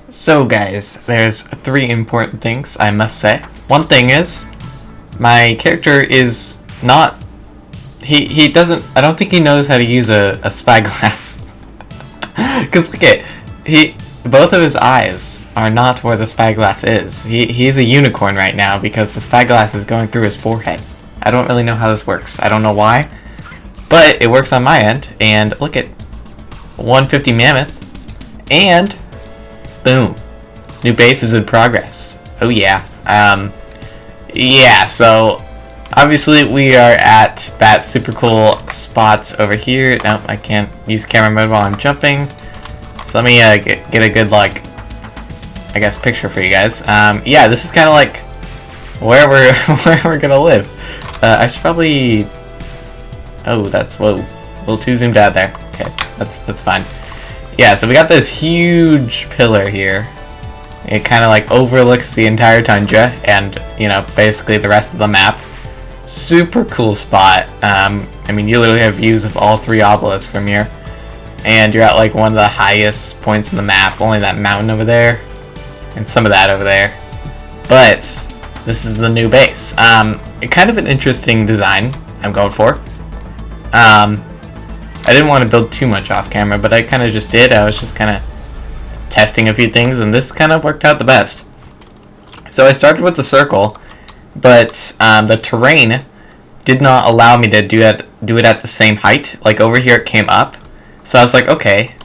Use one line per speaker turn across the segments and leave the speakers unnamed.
So guys, there's three important things I must say. One thing is, my character is not, he doesn't, I don't think he knows how to use a spyglass. Cause look at, both of his eyes are not where the spyglass is. He's a unicorn right now because the spyglass is going through his forehead. I don't really know how this works. I don't know why, but it works on my end. And look at 150 mammoth, and boom, new base is in progress. Oh yeah. Yeah, so obviously we are at that super cool spot over here. Nope, I can't use camera mode while I'm jumping. So let me get a good, like, I guess, picture for you guys. Yeah, this is kind of like where we're where we're gonna live. I should probably. Oh, that's whoa, a little too zoomed out there. Okay, that's fine. Yeah, so we got this huge pillar here. It kind of like overlooks the entire tundra and, you know, basically the rest of the map. Super cool spot. I mean, you literally have views of all three obelisks from here. And you're at like one of the highest points in the map. Only that mountain over there. And some of that over there. But this is the new base. Kind of an interesting design I'm going for. I didn't want to build too much off camera, but I kind of just did. I was just kind of testing a few things, and this kind of worked out the best. So I started with the circle, but the terrain did not allow me to do it at the same height. Like over here it came up, so I was like, okay,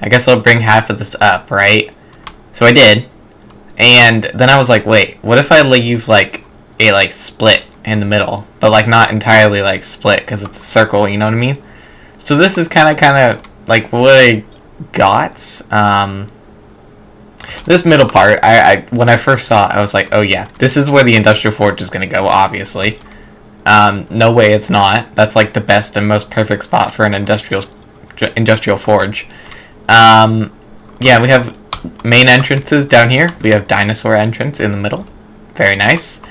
I guess I'll bring half of this up, right? So I did, and then I was like, wait, what if I leave like a split in the middle, but like not entirely like split because it's a circle, you know what I mean? So this is kind of like what I got. This middle part, I when I first saw it, I was like, oh yeah, this is where the industrial forge is going to go, obviously. No way it's not. That's like the best and most perfect spot for an industrial forge. Yeah, we have main entrances down here. We have dinosaur entrance in the middle. Very nice.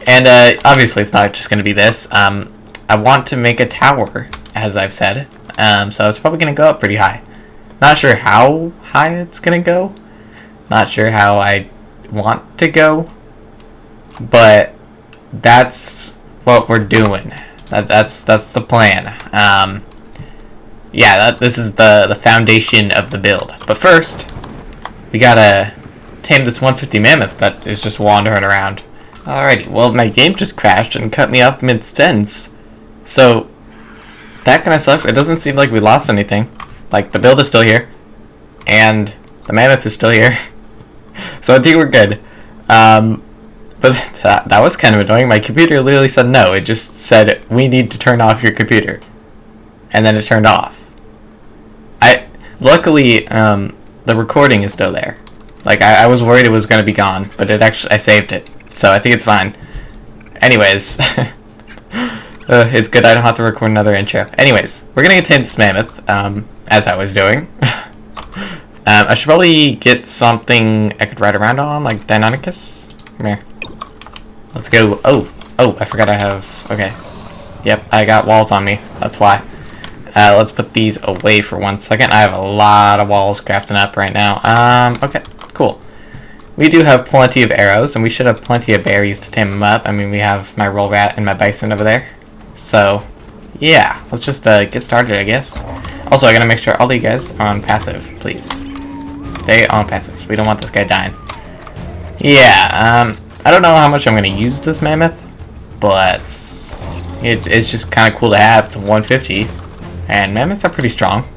And obviously it's not just going to be this. I want to make a tower, as I've said. So it's probably going to go up pretty high. Not sure how high it's going to go. Not sure how I want to go. But that's what we're doing. That's the plan. Yeah, this is the foundation of the build. But first, we gotta tame this 150 mammoth that is just wandering around. Alrighty, well, my game just crashed and cut me off mid-sentence. So that kind of sucks. It doesn't seem like we lost anything. Like, the build is still here. And the mammoth is still here. So I think we're good. But that was kind of annoying. My computer literally said no. It just said, we need to turn off your computer. And then it turned off. Luckily, the recording is still there. Like, I was worried it was going to be gone. But I saved it. So I think it's fine. Anyways. It's good I don't have to record another intro. Anyways, we're gonna tame this mammoth, as I was doing. I should probably get something I could ride around on, like Deinonychus. Come here. Let's go. Oh, I forgot I have. Okay. Yep, I got walls on me. That's why. Let's put these away for 1 second. I have a lot of walls crafting up right now. Okay, cool. We do have plenty of arrows, and we should have plenty of berries to tame them up. I mean, we have my roll rat and my bison over there. So, yeah, let's just get started, I guess. Also, I gotta make sure all of you guys are on passive, please. Stay on passive. We don't want this guy dying. Yeah, I don't know how much I'm gonna use this mammoth, but it's just kind of cool to have. It's a 150, and mammoths are pretty strong.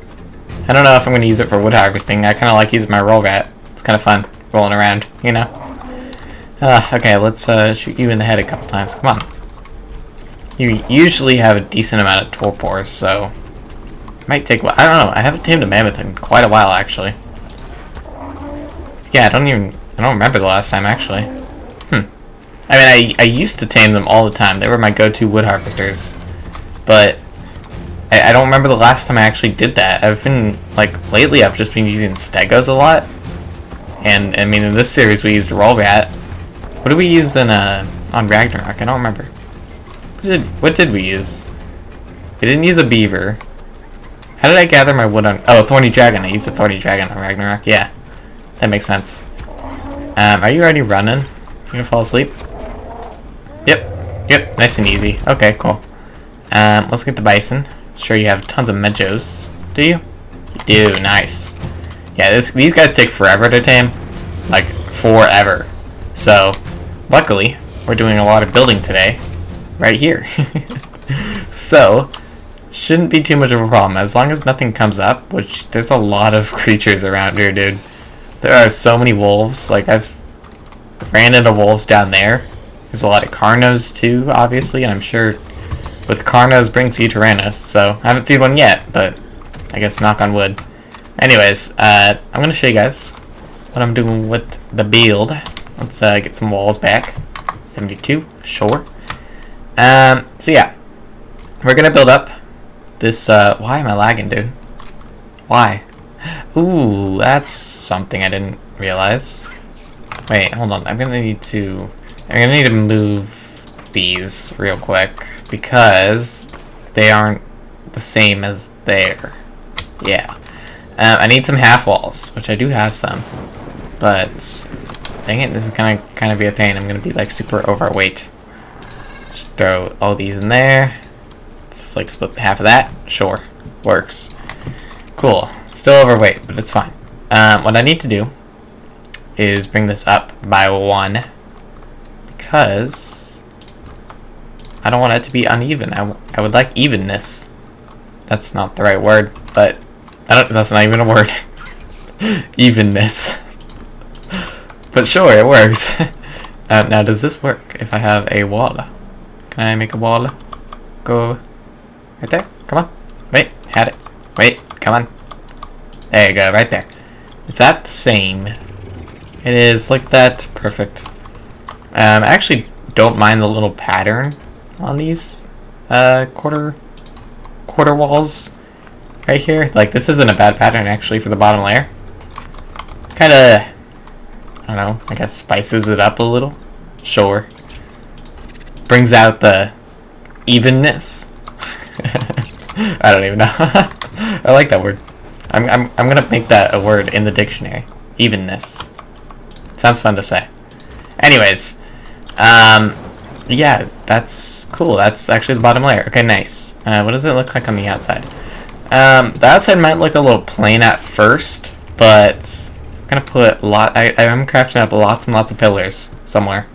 I don't know if I'm gonna use it for wood harvesting. I kind of like using my roll rat. It's kind of fun rolling around, you know. Okay, let's shoot you in the head a couple times. Come on. You usually have a decent amount of torpors, so it might take. I don't know. I haven't tamed a mammoth in quite a while, actually. Yeah, I don't remember the last time, actually. I mean, I used to tame them all the time. They were my go-to wood harvesters, but I don't remember the last time I actually did that. I've been lately I've just been using stegos a lot, and I mean in this series we used roll rat. What did we use in on Ragnarok? I don't remember. What did we use? We didn't use a beaver. How did I gather my wood on... Oh, Thorny Dragon. I used a Thorny Dragon on Ragnarok. Yeah. That makes sense. Are you already running? You gonna fall asleep? Yep, nice and easy. Okay, cool. Let's get the bison. Sure, you have tons of mejos. Do you? You do, nice. Yeah, these guys take forever to tame. Like, forever. So, luckily, we're doing a lot of building today. Right here. So, shouldn't be too much of a problem. As long as nothing comes up, which there's a lot of creatures around here, dude. There are so many wolves. Like, I've ran into wolves down there. There's a lot of Carnos too, obviously, and I'm sure with Carnos brings you Tyrannos, so I haven't seen one yet, but I guess knock on wood. Anyways, I'm going to show you guys what I'm doing with the build. Let's get some walls back. 72, sure. So yeah, we're going to build up this, why am I lagging, dude? Why? Ooh, that's something I didn't realize. Wait, hold on, I'm going to need to move these real quick because they aren't the same as there. Yeah. I need some half walls, which I do have some, but dang it, this is gonna kind of be a pain. I'm gonna be like super overweight. Just throw all these in there. Just like split half of that. Sure, works. Cool. Still overweight, but it's fine. What I need to do is bring this up by 1. Because I don't want it to be uneven. I would like evenness. That's not the right word, but that's not even a word. Evenness. But sure, it works. Now, does this work if I have a wall? Can I make a wall? Go right there. Come on. Wait, had it. Wait, come on. There you go, right there. Is that the same? It is. Look at that. Perfect. I actually don't mind the little pattern on these quarter walls right here. Like, this isn't a bad pattern actually for the bottom layer. Kind of, I don't know, I guess spices it up a little. Sure. Brings out the evenness. I don't even know. I like that word. I'm gonna make that a word in the dictionary. Evenness. Sounds fun to say. Anyways, yeah, that's cool. That's actually the bottom layer. Okay, nice. What does it look like on the outside? The outside might look a little plain at first, but I'm gonna put I'm crafting up lots and lots of pillars somewhere.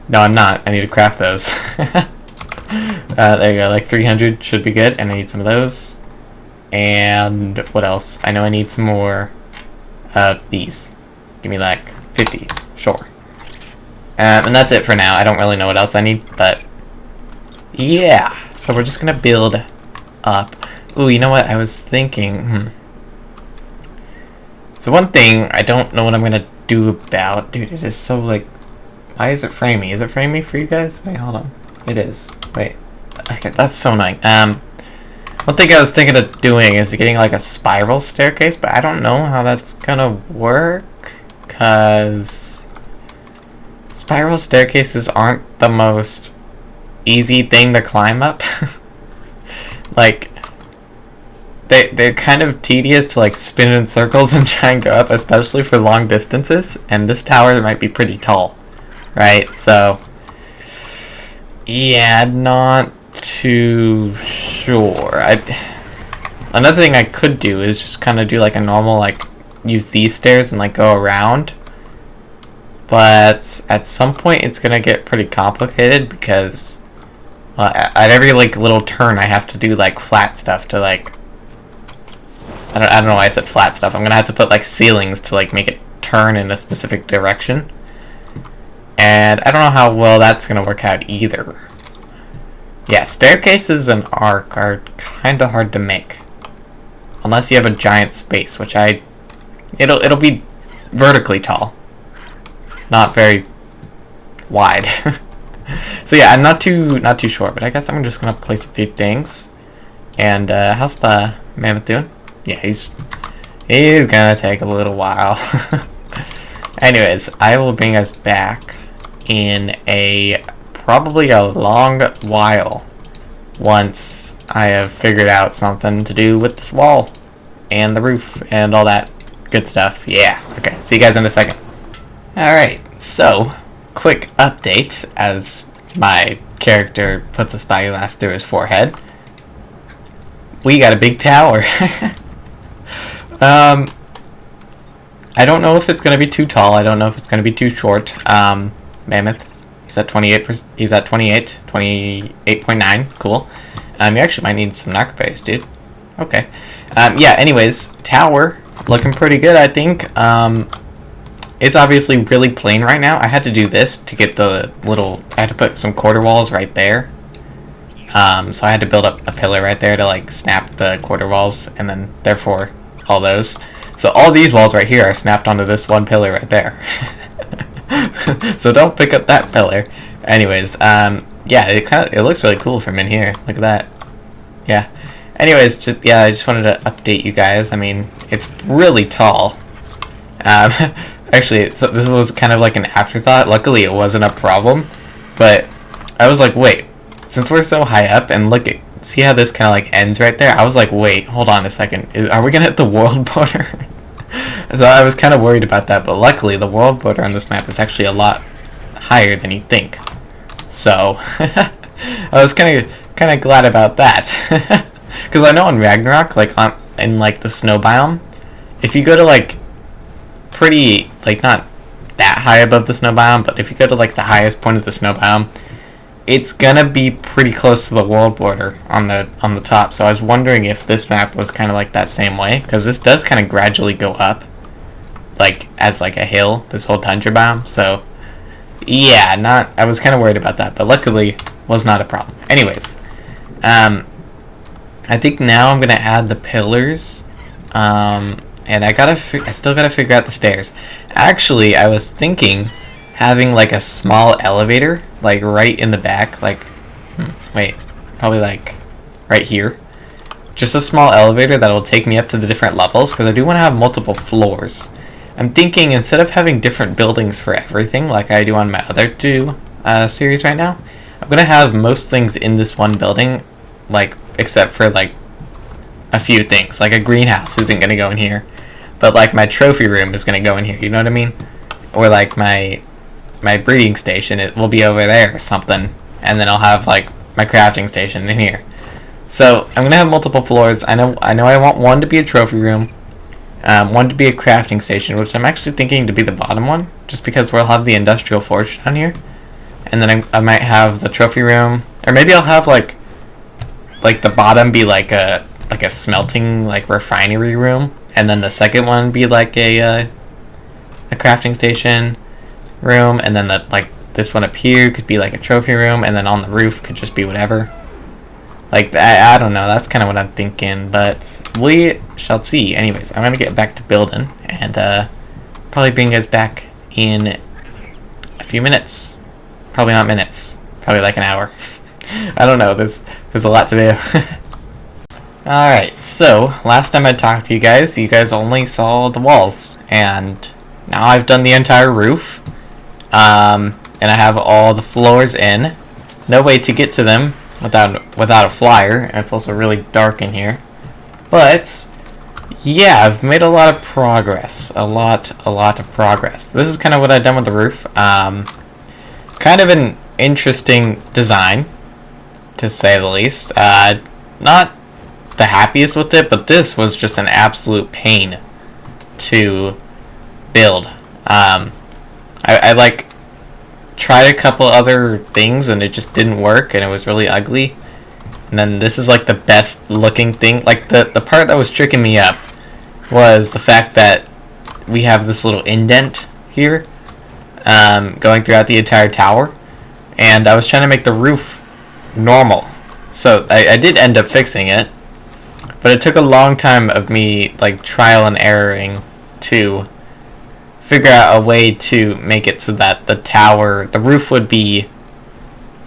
No, I'm not. I need to craft those. There you go, like 300 should be good, and I need some of those. And what else? I know I need some more of these. Give me like 50, sure. And that's it for now. I don't really know what else I need, but yeah. So we're just gonna build up. Ooh, you know what? I was thinking, So one thing I don't know what I'm gonna do about, dude, it is so like, why is it framey? Is it framey for you guys? Wait, hold on. It is. Wait. Okay, that's so annoying. One thing I was thinking of doing is getting like a spiral staircase, but I don't know how that's gonna work, cause spiral staircases aren't the most easy thing to climb up. Like, they're kind of tedious to like spin in circles and try and go up, especially for long distances, and this tower might be pretty tall, right? So yeah, not too sure. Another thing I could do is just kind of do like a normal, like use these stairs and like go around, but at some point it's gonna get pretty complicated because at every like little turn I have to do like flat stuff to like, I don't know why I said flat stuff. I'm gonna have to put like ceilings to like make it turn in a specific direction, and I don't know how well that's gonna work out either. Yeah, staircases in ARK are kind of hard to make unless you have a giant space, which it'll be vertically tall, not very wide. So yeah, I'm not too sure, but I guess I'm just gonna place a few things. And how's the mammoth doing? Yeah, he's gonna take a little while. Anyways, I will bring us back in probably a long while once I have figured out something to do with this wall and the roof and all that Good stuff. Yeah. Okay. See you guys in a second. Alright, so, quick update as my character puts a spyglass through his forehead. We got a big tower. I don't know if it's going to be too tall. I don't know if it's going to be too short. Mammoth, he's at 28, he's at 28, 28.9, cool. You actually might need some narcoberries, dude. Okay. Yeah, anyways, tower, looking pretty good, I think. It's obviously really plain right now. I had to do this to get the little... I had to put some quarter walls right there. So I had to build up a pillar right there to, like, snap the quarter walls, and then, therefore, all those. So all these walls right here are snapped onto this one pillar right there. So don't pick up that pillar. Anyways, yeah, it looks really cool from in here. Look at that. Yeah. Anyways, I just wanted to update you guys. I mean, it's really tall. Actually, so this was kind of like an afterthought. Luckily, it wasn't a problem. But I was like, wait, since we're so high up, and look at, see how this kind of like ends right there? I was like, wait, hold on a second. Are we gonna hit the world border? So I was kind of worried about that, but luckily the world border on this map is actually a lot higher than you think. So I was kind of glad about that. Because I know in Ragnarok, like in like the snow biome, if you go to like pretty, like, not that high above the snow biome, but if you go to like the highest point of the snow biome, it's gonna be pretty close to the world border on the top. So I was wondering if this map was kind of like that same way, because this does kind of gradually go up, like as like a hill, this whole tundra biome. So yeah, I was kind of worried about that, but luckily was not a problem. Anyways, I think now I'm gonna add the pillars. And I still gotta figure out the stairs. Actually, I was thinking having like a small elevator, like right in the back, like, wait, probably like right here. Just a small elevator that'll take me up to the different levels, because I do want to have multiple floors. I'm thinking instead of having different buildings for everything, like I do on my other two series right now, I'm gonna have most things in this one building, like, except for like a few things. Like a greenhouse isn't gonna go in here. But like my trophy room is gonna go in here, you know what I mean? Or like my breeding station, it will be over there or something. And then I'll have like my crafting station in here. So I'm gonna have multiple floors. I know I want one to be a trophy room, one to be a crafting station, which I'm actually thinking to be the bottom one, just because we'll have the industrial forge down here. And then I might have the trophy room, or maybe I'll have like the bottom be like a smelting, like refinery room, and then the second one be like a crafting station room, and then this one up here could be like a trophy room, and then on the roof could just be whatever. Like, I don't know, that's kind of what I'm thinking, but we shall see. Anyways, I'm gonna get back to building, and probably bring you guys back in a few minutes. Probably not minutes, probably like an hour. I don't know, there's a lot to do. Alright, so last time I talked to you guys only saw the walls, and now I've done the entire roof, and I have all the floors in. No way to get to them without a flyer, and it's also really dark in here. But yeah, I've made a lot of progress, a lot of progress. This is kind of what I've done with the roof. Kind of an interesting design, to say the least. Not the happiest with it, but this was just an absolute pain to build. I like tried a couple other things and it just didn't work, and it was really ugly. And then this is like the best looking thing. Like the part that was tricking me up was the fact that we have this little indent here, going throughout the entire tower, and I was trying to make the roof normal. So I did end up fixing it, but it took a long time of me like trial and erroring to figure out a way to make it so that the roof would be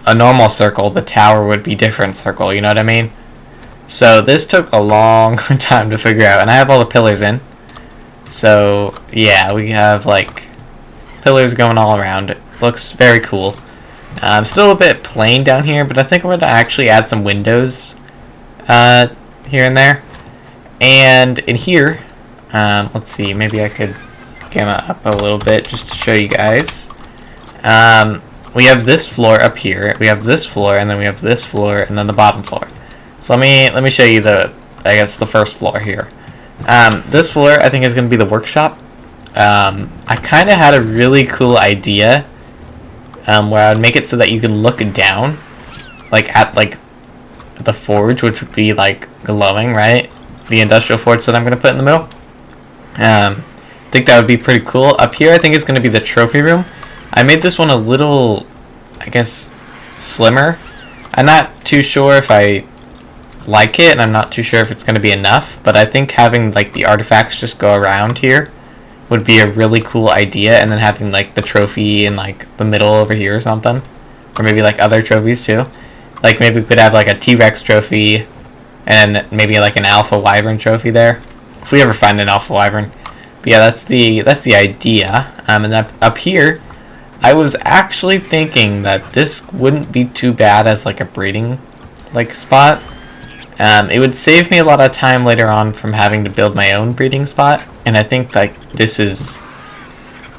a normal circle, the tower would be different circle, you know what I mean? So this took a long time to figure out, and I have all the pillars in. So yeah, we have like pillars going all around. It looks very cool. Still a bit plain down here, but I think I'm going to actually add some windows here and there. And in here, Let's see, maybe I could gamma up a little bit just to show you guys. We have this floor up here, we have this floor, and then we have this floor, and then the bottom floor. So let me show you I guess the first floor here. This floor I think is going to be the workshop. I kind of had a really cool idea where I would make it so that you can look down, like at the forge, which would be like glowing, right? The industrial forge that I'm going to put in the middle. I think that would be pretty cool. Up here I think it's going to be the trophy room. I made this one a little, I guess, slimmer. I'm not too sure if I like it, and I'm not too sure if it's going to be enough, but I think having like the artifacts just go around here would be a really cool idea, and then having like the trophy in like the middle over here or something, or maybe like other trophies too. Like maybe we could have like a T-Rex trophy and maybe like an Alpha Wyvern trophy there, if we ever find an Alpha Wyvern. But yeah, that's the idea. And then up here I was actually thinking that this wouldn't be too bad as like a breeding like spot. It would save me a lot of time later on from having to build my own breeding spot, and I think like this is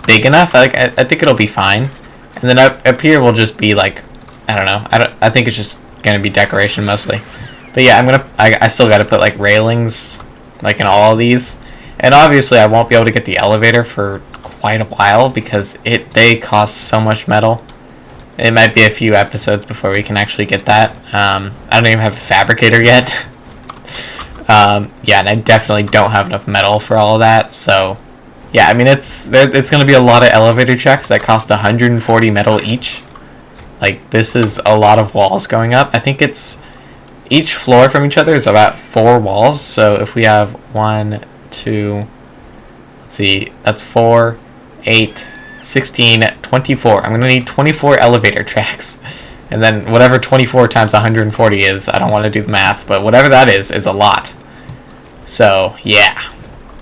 big enough. I think it'll be fine. And then up here will just be like, I don't know. I think it's just gonna be decoration mostly. But yeah, I still got to put like railings like in all of these, and obviously I won't be able to get the elevator for quite a while because they cost so much metal. It might be a few episodes before we can actually get that. I don't even have a fabricator yet. Yeah, and I definitely don't have enough metal for all of that. So, yeah, I mean, it's going to be a lot of elevator checks that cost 140 metal each. Like, this is a lot of walls going up. I think it's each floor from each other is about 4 walls. So if we have 1, 2, let's see, that's 4, 8, 16, 24. I'm going to need 24 elevator tracks. And then whatever 24 times 140 is, I don't want to do the math, but whatever that is a lot. So, yeah.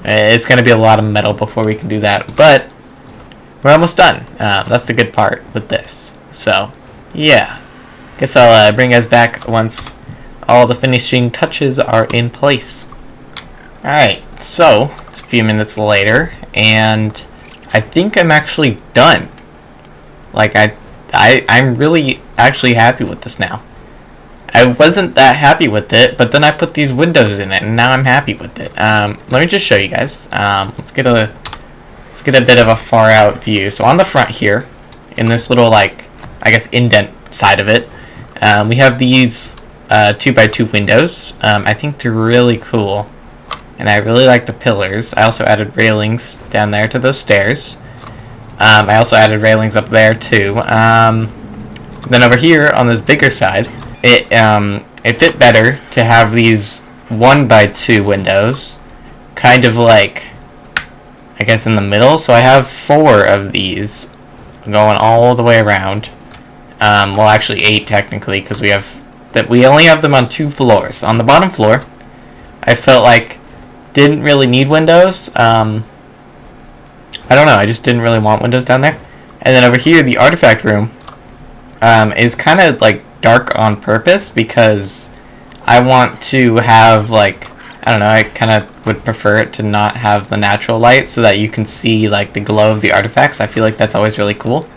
It's going to be a lot of metal before we can do that, but we're almost done. That's the good part with this. So, yeah. Guess I'll bring you guys back once all the finishing touches are in place. Alright, so it's a few minutes later, and I think I'm actually done. Like, I'm really actually happy with this now. I wasn't that happy with it, but then I put these windows in it, and now I'm happy with it. Let me just show you guys. Let's get a bit of a far out view. So on the front here, in this little, like, I guess indent side of it, we have these 2x2 windows. I think they're really cool, and I really like the pillars. I also added railings down there to those stairs. I also added railings up there too. Then over here on this bigger side, it fit better to have these 1x2 windows, kind of like, I guess, in the middle. So I have 4 of these going all the way around. Well, actually 8 technically, because we only have them on 2 floors. On the bottom floor, I felt like didn't really need windows. I don't know, I just didn't really want windows down there. And then over here, the artifact room is kind of like dark on purpose because I want to have, like, I don't know, I kind of would prefer it to not have the natural light so that you can see like the glow of the artifacts. I feel like that's always really cool.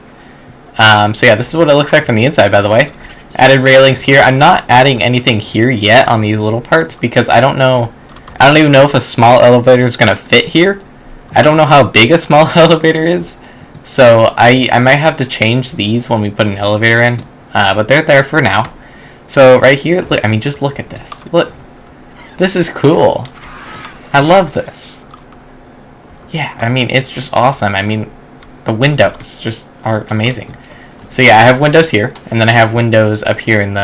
So yeah, this is what it looks like from the inside, by the way. Added railings here. I'm not adding anything here yet on these little parts because I don't even know if a small elevator is going to fit here. I don't know how big a small elevator is. So I might have to change these when we put an elevator in. But they're there for now. So right here, look, I mean, just look at this. Look. This is cool. I love this. Yeah, I mean, it's just awesome. I mean, the windows just are amazing. So yeah, I have windows here, and then I have windows up here in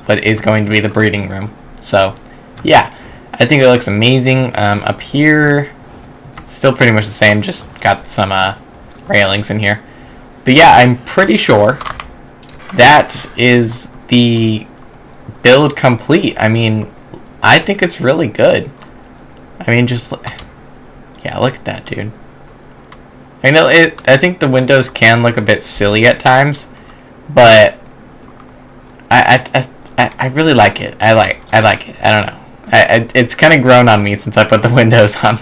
what is going to be the breeding room. So, yeah, I think it looks amazing. Up here, still pretty much the same, just got some railings in here. But yeah, I'm pretty sure that is the build complete. I mean, I think it's really good. I mean, just, yeah, look at that, dude. I know I think the windows can look a bit silly at times, but I really like it. I like it. I don't know. It's kind of grown on me since I put the windows on.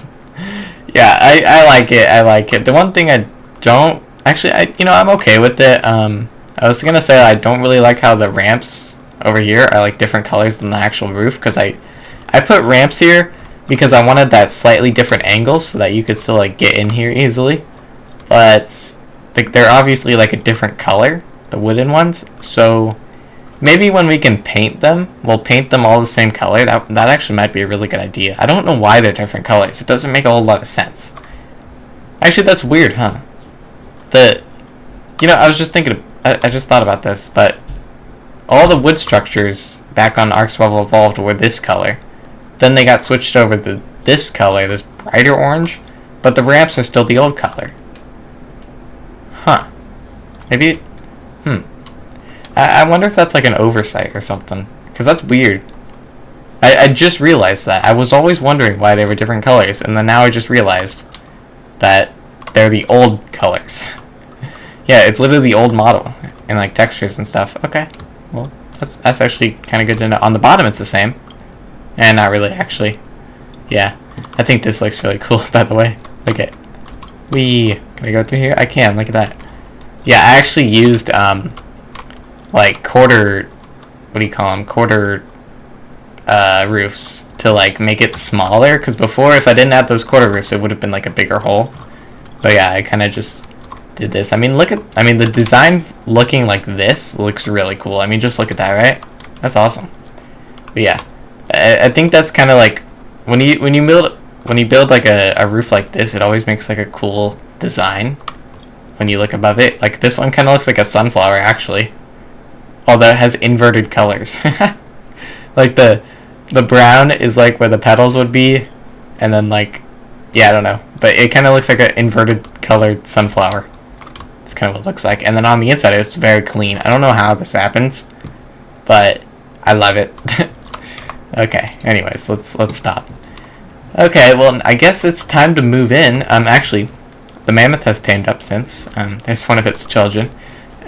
Yeah, I like it. I like it. The one thing I don't actually, I'm okay with it. I was gonna say I don't really like how the ramps over here are like different colors than the actual roof because I put ramps here because I wanted that slightly different angle so that you could still like get in here easily. But like they're obviously like a different color, the wooden ones. So maybe when we can paint them, we'll paint them all the same color. That actually might be a really good idea. I don't know why they're different colors. It doesn't make a whole lot of sense. Actually, that's weird, huh? I was just thinking. I just thought about this, but all the wood structures back on Ark Survival Evolved were this color. Then they got switched over to this color, this brighter orange, but the ramps are still the old color. Huh. Maybe. I wonder if that's like an oversight or something. Because that's weird. I just realized that. I was always wondering why they were different colors, and then now I just realized that they're the old colors. Yeah, it's literally the old model. And like textures and stuff. Okay. Well, that's actually kind of good to know. On the bottom it's the same. And not really, actually. Yeah. I think this looks really cool, by the way. Look at. Can I go through here? I can. Look at that. Yeah, I actually used like quarter, what do you call them? Quarter roofs to like make it smaller. Because before, if I didn't have those quarter roofs, it would have been like a bigger hole. But yeah, I kind of just did this. I mean, the design looking like this looks really cool. I mean, just look at that, right? That's awesome. But yeah, I think that's kind of like when you build like a roof like this, it always makes like a cool design when you look above it. Like this one kind of looks like a sunflower actually, although it has inverted colors. Like the brown is like where the petals would be, and then like, yeah, I don't know, but it kind of looks like an inverted colored sunflower. It's kind of what it looks like. And then on the inside it's very clean. I don't know how this happens, but I love it. Okay, anyways, let's stop. Okay, well, I guess it's time to move in. Actually, the mammoth has tamed up since. There's one of its children.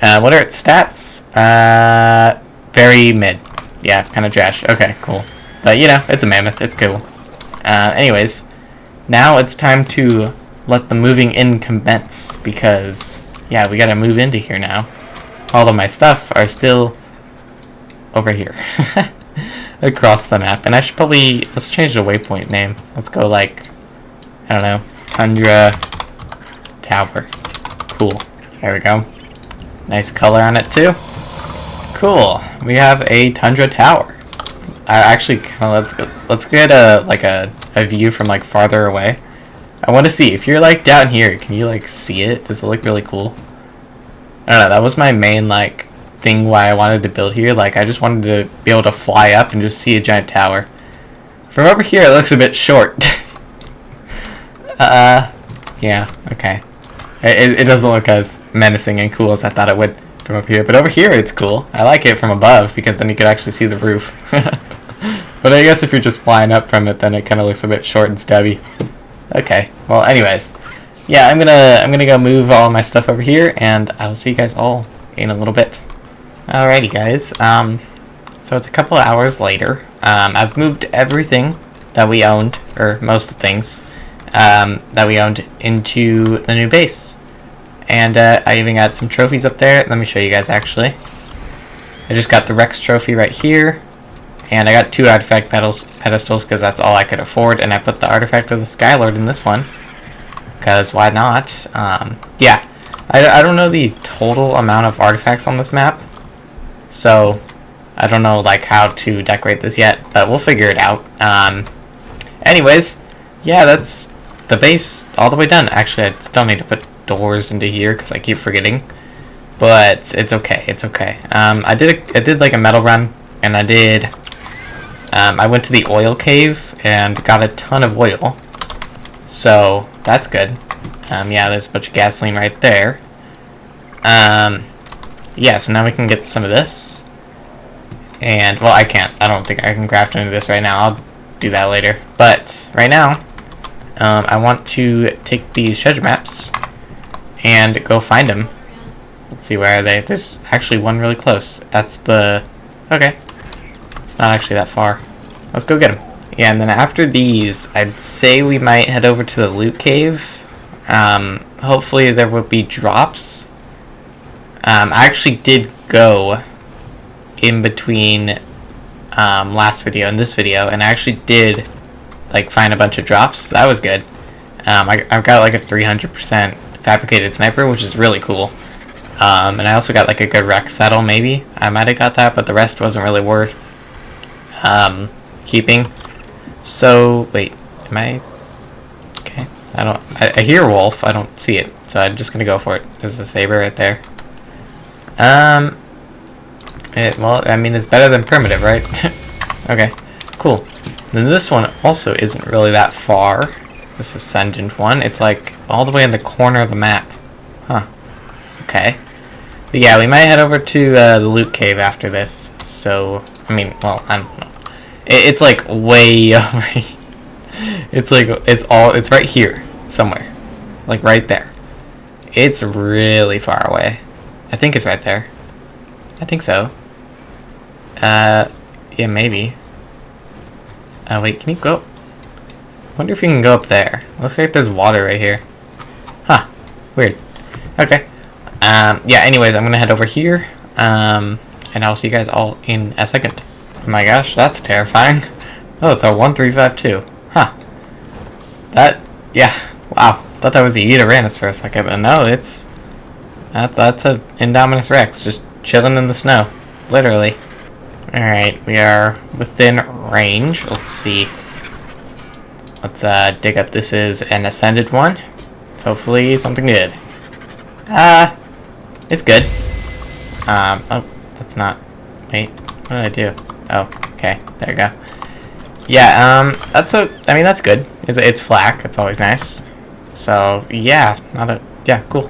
What are its stats? Very mid. Yeah, kind of trash. Okay, cool. But, it's a mammoth. It's cool. Anyways, now it's time to let the moving in commence, because, yeah, we gotta move into here now. All of my stuff are still over here. Across the map. And I should probably, let's change the waypoint name. Let's go like, I don't know, Tundra Tower. Cool. There we go. Nice color on it too. Cool. We have a Tundra Tower. I actually let's get a view from like farther away. I want to see if you're like down here, can you like see it? Does it look really cool? I don't know, that was my main like thing why I wanted to build here. Like I just wanted to be able to fly up and just see a giant tower. From over here it looks a bit short. Yeah, okay. It doesn't look as menacing and cool as I thought it would from up here, but over here it's cool. I like it from above because then you could actually see the roof. But I guess if you're just flying up from it, then it kind of looks a bit short and stubby. Okay, well anyways, yeah, I'm gonna go move all my stuff over here, and I'll see you guys all in a little bit. Alrighty guys, so it's a couple of hours later. I've moved everything that we owned, or most of the things that we owned, into the new base. And I even got some trophies up there. Let me show you guys actually. I just got the Rex trophy right here. And I got 2 artifact pedestals because that's all I could afford. And I put the artifact of the Skylord in this one. Because why not? Yeah, I don't know the total amount of artifacts on this map. So I don't know like how to decorate this yet, but we'll figure it out. Anyways, yeah, that's the base all the way done. Actually, I still need to put doors into here because I keep forgetting, but it's okay. It's okay. I did like a metal run, and I went to the oil cave and got a ton of oil, so that's good. Yeah, there's a bunch of gasoline right there. Yeah, so now we can get some of this. And, well, I can't. I don't think I can craft any of this right now. I'll do that later. But, right now, I want to take these treasure maps and go find them. Let's see, where are they? There's actually one really close. That's the... Okay. It's not actually that far. Let's go get them. Yeah, and then after these, I'd say we might head over to the loot cave. Hopefully there will be drops. I actually did go in between last video and this video, and I actually did like find a bunch of drops. That was good. I've got like a 300% fabricated sniper, which is really cool. And I also got like a good Rex saddle, maybe. I might have got that, but the rest wasn't really worth keeping. So, wait, am I... Okay, I hear wolf, I don't see it, so I'm just gonna go for it. There's the saber right there. Well, I mean, it's better than primitive, right? Okay, cool. Then this one also isn't really that far. This ascendant one, it's like all the way in the corner of the map. Huh. Okay. But yeah, we might head over to the loot cave after this. So, I mean, well, I don't know. It's like way over here. It's like, it's right here, somewhere. Like right there. It's really far away. I think it's right there. I think so. Yeah, maybe. Wait, can you go? I wonder if you can go up there. Looks like there's water right here. Huh. Weird. Okay. Yeah, anyways, I'm gonna head over here. And I'll see you guys all in a second. Oh my gosh, that's terrifying. Oh, it's a 1352. Huh. Yeah. Wow. Thought that was the Uranus for a second, but no, that's a Indominus Rex just chilling in the snow. Literally. Alright, we are within range. Let's see. Let's dig up. This is an ascended one. So hopefully something good. It's good. Oh, that's not... Wait, what did I do? Oh, okay, there you go. Yeah, I mean, that's good. It's flak, it's always nice. So, yeah, yeah, cool.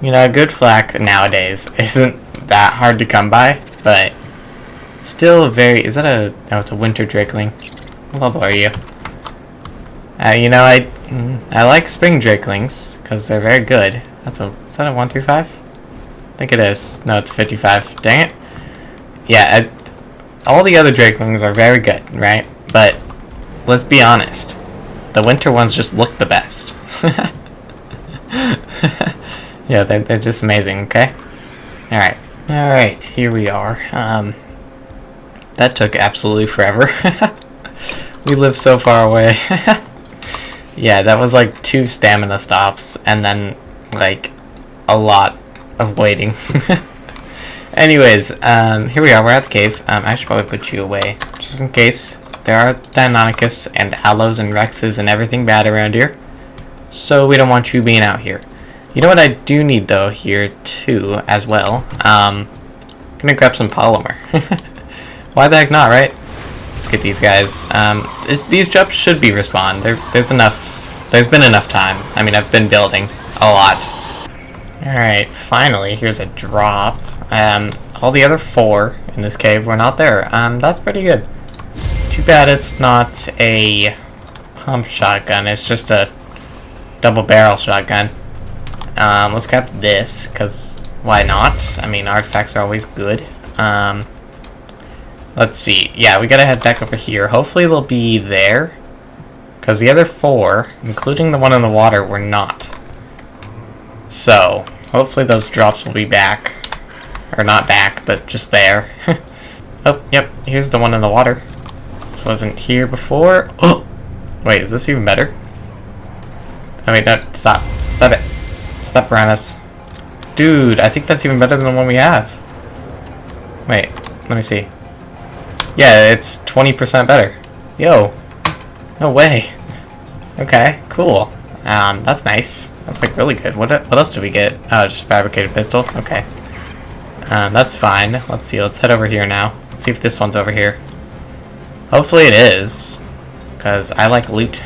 You know, a good flak nowadays isn't that hard to come by, but still very... Is that a... No, it's a winter drakeling. What level are you? You know, I like spring drakelings, because they're very good. Is that a 135? I think it is. No, it's 55. Dang it. Yeah, all the other drakelings are very good, right? But, let's be honest. The winter ones just look the best. Yeah, they're just amazing, okay? Alright, here we are. That took absolutely forever. We live so far away. Yeah, that was like 2 stamina stops, and then, like, a lot of waiting. Anyways, here we are, we're at the cave. I should probably put you away, just in case. There are Deinonychus and Allos and Rexes and everything bad around here. So we don't want you being out here. You know what I do need, though, here, too, as well? I'm gonna grab some polymer. Why the heck not, right? Let's get these guys. These drops should be respawned. There's been enough time. I mean, I've been building a lot. Alright, finally, here's a drop. All the other 4 in this cave were not there. That's pretty good. Too bad it's not a pump shotgun. It's just a double barrel shotgun. Let's grab this, because why not? I mean, artifacts are always good. Let's see. Yeah, we gotta head back over here. Hopefully they'll be there, because the other 4, including the one in the water, were not. So, hopefully those drops will be back. Or not back, but just there. Oh, yep, here's the one in the water. This wasn't here before. Oh! Wait, is this even better? Oh wait, no, stop. Stop it. Stop around us. Dude, I think that's even better than the one we have. Wait, let me see. Yeah, it's 20% better. Yo. No way. Okay, cool. That's nice. That's like really good. What else do we get? Oh, just a fabricated pistol? Okay. That's fine. Let's see, let's head over here now. Let's see if this one's over here. Hopefully it is. Because I like loot.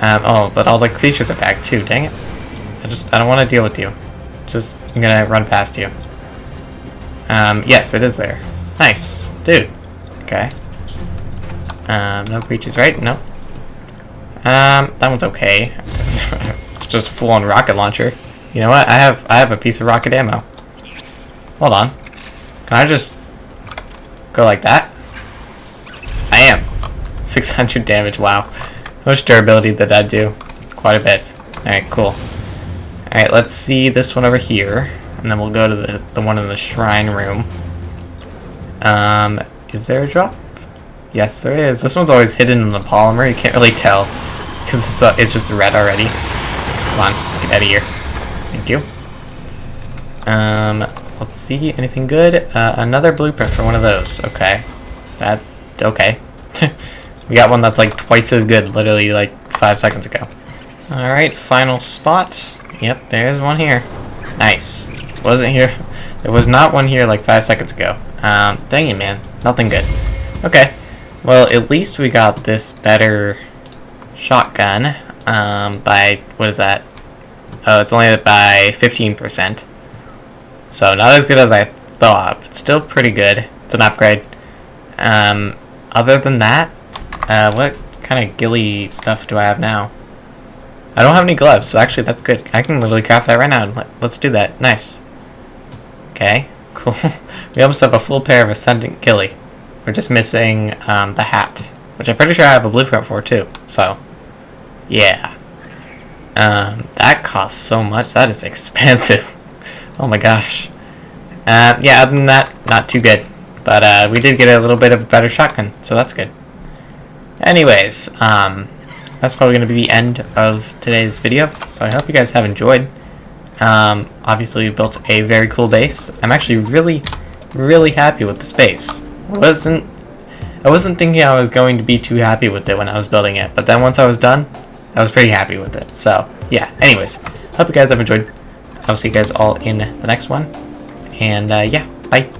Oh, but all the creatures are back too, dang it. I don't want to deal with you. I'm gonna run past you. Yes, it is there. Nice. Dude. Okay. No creatures, right? No. That one's okay. Just a full-on rocket launcher. You know what? I have a piece of rocket ammo. Hold on. Can I just go like that? 600 damage, wow. How much durability did that do? Quite a bit. Alright, cool. Alright, let's see this one over here. And then we'll go to the one in the shrine room. Is there a drop? Yes, there is. This one's always hidden in the polymer. You can't really tell. Because it's just red already. Come on, get out of here. Thank you. Let's see. Anything good? Another blueprint for one of those. Okay. Okay. We got one that's like twice as good, literally like 5 seconds ago. Alright, final spot. Yep, there's one here. Nice. Wasn't here. There was not one here like 5 seconds ago. Dang it, man. Nothing good. Okay. Well, at least we got this better shotgun. By, what is that? Oh, it's only by 15%. So, not as good as I thought, but still pretty good. It's an upgrade. Other than that, what kind of ghillie stuff do I have now? I don't have any gloves, so actually that's good. I can literally craft that right now. Let's do that. Nice. Okay, cool. We almost have a full pair of Ascendant ghillie. We're just missing the hat, which I'm pretty sure I have a blueprint for too. So, yeah. That costs so much. That is expensive. Oh my gosh. Yeah, other than that, not too good. But we did get a little bit of a better shotgun, so that's good. Anyways, that's probably going to be the end of today's video. So I hope you guys have enjoyed. Obviously, we built a very cool base. I'm actually really happy with this base. I wasn't thinking I was going to be too happy with it when I was building it, but then once I was done, I was pretty happy with it. So yeah. Anyways, hope you guys have enjoyed. I'll see you guys all in the next one. And yeah, bye.